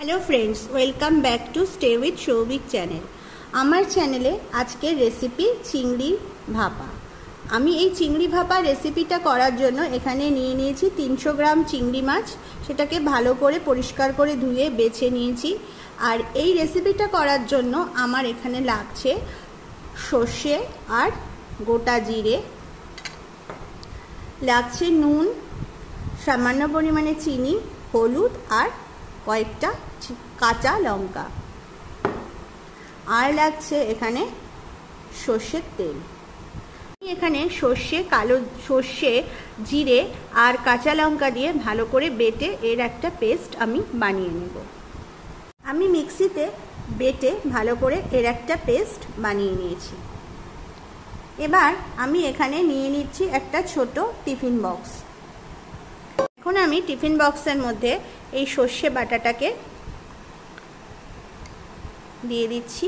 Hello friends, welcome back to stay with Shouvik channel. आमार चैनेले आजकेर रेसिपि चिंगड़ी भापा। आमी एई चिंगड़ी भापा रेसिपिटा करार जोन्नो एखाने निये नियेछि 300 ग्राम चिंगड़ी माछ। सेटाके भालो करे परिष्कार करे धुए बेছে नियेछि। আর এই রেসিপিটা করার জন্য আমার এখানে লাগছে সরষে আর গোটা জিরে, লাগছে নুন, সামান্য পরিমাণে চিনি, হলুদ আর কয়েকটা কাঁচা লঙ্কা, আর লাগছে এখানে সরষের তেল। এখানে সরষে, কালো সরষে, জিরে আর কাঁচা লঙ্কা দিয়ে ভালো করে বেটে এর একটা পেস্ট আমি বানিয়ে নেব। আমি মিক্সিতে বেটে ভালো করে এর একটা পেস্ট বানিয়ে নিয়েছি। এবার আমি এখানে নিয়ে নিচ্ছি একটা ছোট টিফিন বক্স। এখন আমি টিফিন বক্সের মধ্যে এই সর্ষে বাটাটাকে দিয়ে দিচ্ছি।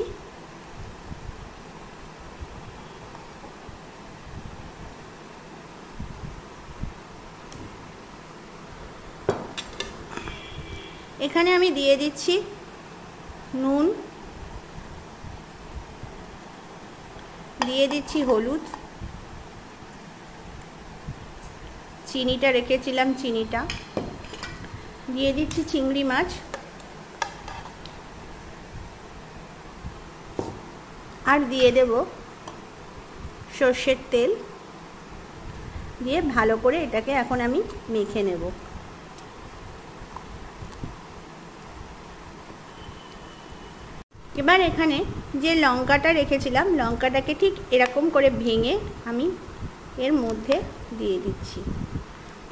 এখানে আমি দিয়ে দিচ্ছি নুন, দিয়ে দিচ্ছি হলুদ, চিনিটা রেখেছিলাম চিনিটা, দিয়ে দিচ্ছি চিংড়ি মাছ, আর দিয়ে দেব সর্ষের তেল। দিয়ে ভালো করে এটাকে এখন আমি মেখে নেব। এবার এখানে যে লঙ্কাটা রেখেছিলাম লঙ্কাটাকে ঠিক এরকম করে ভেঙে আমি এর মধ্যে দিয়ে দিচ্ছি।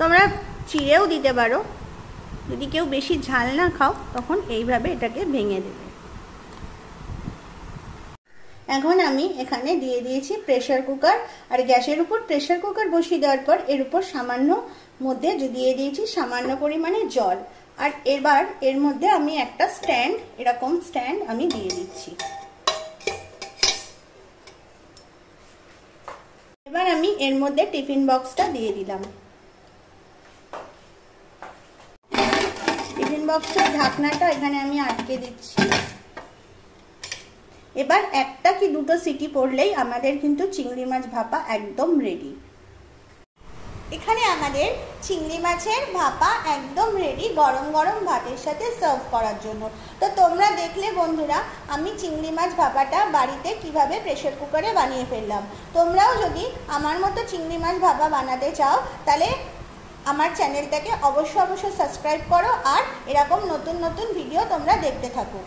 তোমরা চিড়েও দিতে পারো, যদি কেউ বেশি ঝাল না খাও তখন এইভাবে এটাকে ভেঙে দেবে। এখন আমি এখানে দিয়ে দিয়েছি প্রেসার কুকার, আর গ্যাসের উপর প্রেসার কুকার বসিয়ে দেওয়ার পর এর উপর সামান্য মধ্যে দিয়ে দিয়েছি সামান্য পরিমাণে জল। আর এবার এর মধ্যে আমি একটা স্ট্যান্ড, এরকম স্ট্যান্ড আমি দিয়ে দিচ্ছি। এবার আমি এর মধ্যে টিফিন বক্সটা দিয়ে দিলাম। টিফিন বক্সের ঢাকনাটা এখানে আমি আটকে দিচ্ছি। এবার একটা কি দুটো সিটি পড়লেই আমাদের কিন্তু চিংড়ি মাছ ভাপা একদম রেডি। এখানে আমাদের চিংড়ি মাছের ভাপা একদম রেডি, গরম গরম ভাতের সাথে সার্ভ করার জন্য। তো তোমরা দেখলে বন্ধুরা আমি চিংড়ি মাছ ভাপাটা বাড়িতে কিভাবে প্রেসার কুকারে বানিয়ে ফেললাম। তোমরাও যদি আমার মতো চিংড়ি মাছ ভাপা বানাতে চাও তাহলে আমার চ্যানেলটাকে অবশ্যই সাবস্ক্রাইব করো, আর এরকম নতুন নতুন ভিডিও তোমরা দেখতে থাকো।